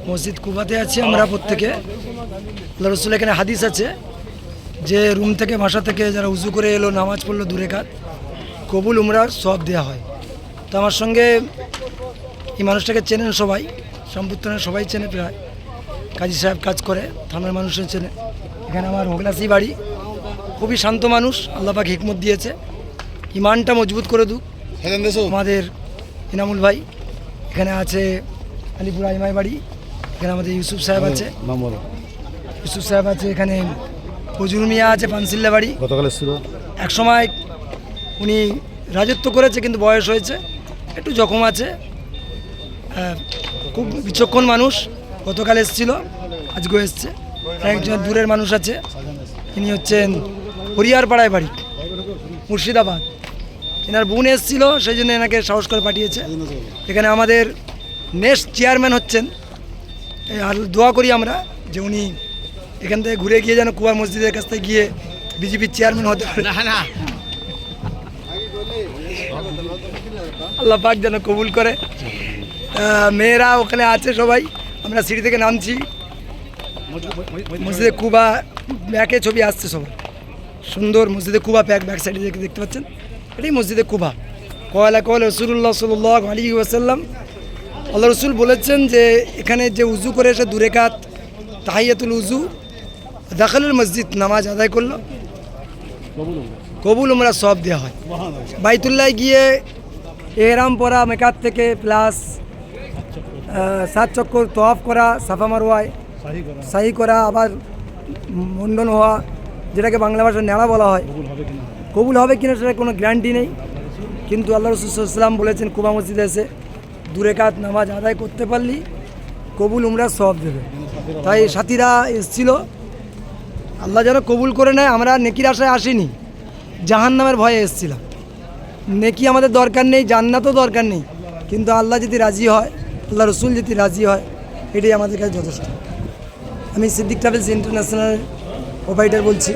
মসজিদ কুবাতে আছি আমরা প্রত্যেকে। আল্লাহ রসুল এখানে হাদিস আছে যে রুম থেকে বাসা থেকে যারা উজু করে এলো, নামাজ পড়লো, দূরে কাত কবুল উমরার সব দেওয়া হয়। তো আমার সঙ্গে এই মানুষটাকে চেনেন সবাই, সম্পুত্তনের সবাই চেনে, প্রায় কাজী সাহেব কাজ করে, থানার মানুষও চেনে। এখানে আমার হোগলাসি বাড়ি, খুবই শান্ত মানুষ, আল্লাহ পাক হিকমত দিয়েছে, ইমানটা মজবুত করে দুক আমাদের ইনামুল ভাই। এখানে আছে আলিপুর আইমাই বাড়ি, এখানে আমাদের ইউসুফ সাহেব আছে, এখানে ফজরুল মিয়া আছে পানসিল্লা বাড়ি। গতকাল ছিল, এক সময় উনি রাজত্ব করেছে কিন্তু বয়স হয়েছে, একটু জখম আছে, খুব বিচক্ষণ মানুষ। গতকাল এসেছিল, আজকেও এসছে। একজন দূরের মানুষ আছে, ইনি হচ্ছেন হরিয়ারপাড়ায় বাড়ি, মুর্শিদাবাদ। এনার বোন এসেছিল, সেই জন্য এনাকে সাহস করে পাঠিয়েছে। এখানে আমাদের নেক্সট চেয়ারম্যান হচ্ছেন, আর দোয়া করি আমরা যে উনি এখান থেকে ঘুরে গিয়ে যেন কুয়া মসজিদের কাছ থেকে গিয়ে বিজেপির চেয়ারম্যান হতে পারে, আল্লাহ পাক যেন কবুল করে। মেয়েরা ওখানে আছে সবাই, আমরা সিঁড়ি থেকে নামছি। মসজিদে কুবা ব্যাকে ছবি আসছে সবাই, সুন্দর মসজিদে কুবা ব্যাক সাইডে দেখতে পাচ্ছেন, এটাই মসজিদে কুবা। কয়লা রসুল্লাহ সাল্লাল্লাহু আলাইহি ওয়াসাল্লাম, আল্লাহ রসুল বলেছেন যে এখানে যে উজু করে এসে দূরে কাত তাহিয়াতুল উজু দাখালুল মসজিদ, নামাজ আদায় করলো, কবুল উমরা সব দেওয়া হয়। বাইতুল্লায় গিয়ে এহরাম পরা মেকাত থেকে প্লাস 7 চক্কর তওয়াফ করা, সাফা মারওয়ায় সাহি করা, আবার মুন্ডন হওয়া, যেটাকে বাংলা ভাষায় নেড়া বলা হয়, কবুল হবে কিনা সেটা কোনো গ্যারান্টি নেই। কিন্তু আল্লাহ রসুল সাল্লাল্লাহু আলাইহি ওয়াসাল্লাম বলেছেন কুবা মসজিদে এসে দূরে কাত নামাজ আদায় করতে পারলি কবুল উমরা সব দেবে। তাই সাথীরা এসেছিল, আল্লাহ যেন কবুল করে নেয়। আমরা নেকির আশায় আসিনি, জাহান্নামের ভয়ে এসেছিলাম। নেকি আমাদের দরকার নেই, জান্নাতও দরকার নেই, কিন্তু আল্লাহ যদি রাজি হয়, আল্লাহ রসুল যদি রাজি হয়, এটাই আমাদের কাছে যথেষ্ট। আমি সিদ্দিক ট্রাভেলস ইন্টারন্যাশনাল অপারেটর বলছি।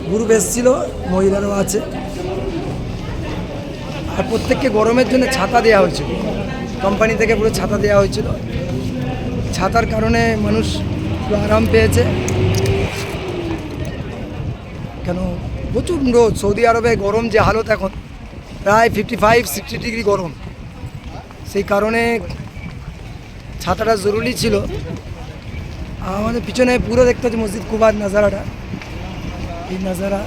গ্রুপ এসেছিল, মহিলারাও আছে, আর প্রত্যেককে গরমের জন্য ছাতা দেওয়া হয়েছিল, কোম্পানি থেকে পুরো ছাতা দেওয়া হয়েছিল। ছাতার কারণে মানুষ একটু আরাম পেয়েছে, কেন প্রচুর রোদ। সৌদি আরবে গরম যে হালত এখন, প্রায় 55-60 ডিগ্রি গরম, সেই কারণে ছাতাটা জরুরি ছিল। আমাদের পিছনে পুরো দেখতে হচ্ছে মসজিদ কুবার নাজারাটা, এই নাজারা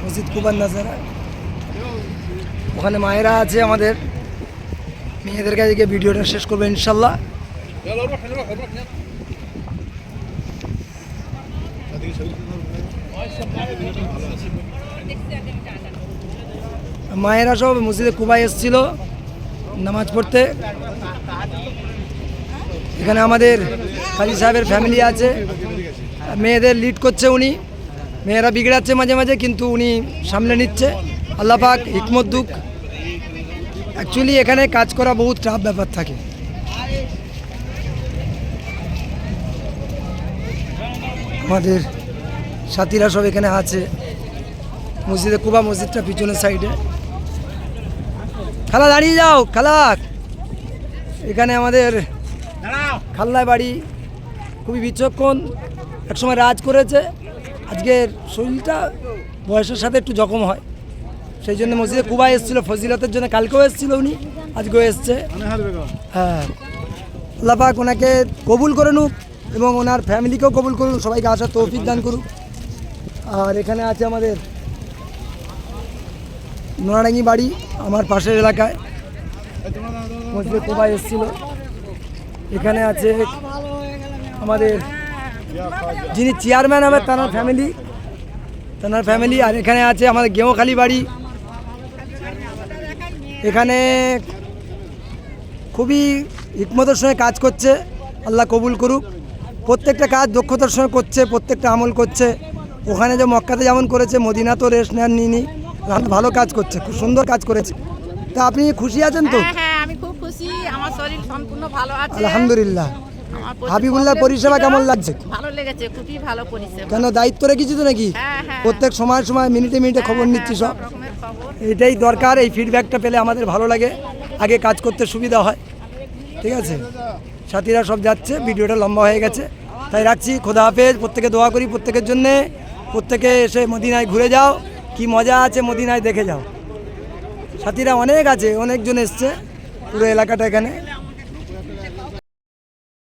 মসজিদ কুবার নাজারা। ওখানে মায়েরা আছে আমাদের, মেয়েদের কাছে গিয়ে ভিডিওটা শেষ করবো ইনশাল্লাহ। মায়েরা সব মসজিদে কুবায় এসেছিল নামাজ পড়তে। এখানে আমাদের কাজী সাহেবের ফ্যামিলি আছে, মেয়েদের লিড করছে উনি, মেয়েরা বিগড়াচ্ছে মাঝে মাঝে, কিন্তু উনি সামলে নিচ্ছে। আল্লাহ পাক হিকমত দুক। অ্যাকচুয়ালি এখানে কাজ করা বহুত টাফ ব্যাপার থাকে। আমাদের সাথীরা সব এখানে আছে, মসজিদে কুবা মসজিদটা পিছনের সাইডে। খালা দাঁড়িয়ে যাও, খালা। এখানে আমাদের খাল্লায় বাড়ি, খুবই বিচক্ষণ, একসময় রাজ করেছে। আজকের শরীরটা বয়সের সাথে একটু জখম হয়, সেই জন্য মসজিদে কুবা এসেছিলো ফজিলতের জন্য, কালকেও এসেছিল উনি, আজকেও এসছে। হ্যাঁ, আল্লাহ পাক ওনাকে কবুল করে নুক এবং ওনার ফ্যামিলিকেও কবুল করুন, সবাইকে আসার তৌফিক দান করুক। আর এখানে আছে আমাদের নোনাডাঙ্গি বাড়ি, আমার পাশের এলাকায় মসজিদে কুবা এসেছিল। এখানে আছে আমাদের যিনি চেয়ারম্যান হবে তানার ফ্যামিলি, আর এখানে আছে আমাদের গেঁওখালি বাড়ি। এখানে খুবই হিকমতের সঙ্গে কাজ করছে, আল্লাহ কবুল করুক। প্রত্যেকটা কাজ দক্ষতার সঙ্গে করছে, প্রত্যেকটা আমল করছে। ওখানে যে মক্কাতে যেমন করেছে, মদিনা তো রেস্ট নেন নিনি, ভালো কাজ করছে, খুব সুন্দর কাজ করেছে। তা আপনি খুশি আছেন তো? হ্যাঁ, আমি খুব খুশি, আমার শরীর সম্পূর্ণ ভালো আছে আলহামদুলিল্লাহ। হাবিবুল্লাহ পরিষেবা কেমন লাগছে? ভালো লেগেছে, খুবই ভালো পরিষেবা। কেন দায়িত্ব রেখেছি তো নাকি? প্রত্যেক সময় মিনিটে খবর নিচ্ছি সব, এটাই দরকার। এই ফিডব্যাকটা পেলে আমাদের ভালো লাগে। আগে কাজ করতে সুবিধা হয়। ঠিক আছে, সাথীরা সব যাচ্ছে, ভিডিওটা লম্বা হয়ে গেছে, তাই রাখছি। খোদা হাফেজ। প্রত্যেকে দোয়া করি প্রত্যেকের জন্যে। প্রত্যেকে এসে মদিনায় ঘুরে যাও, কি মজা আছে মদিনায় দেখে যাও। সাথীরা অনেক আছে, অনেকজন এসছে পুরো এলাকাটা এখানে।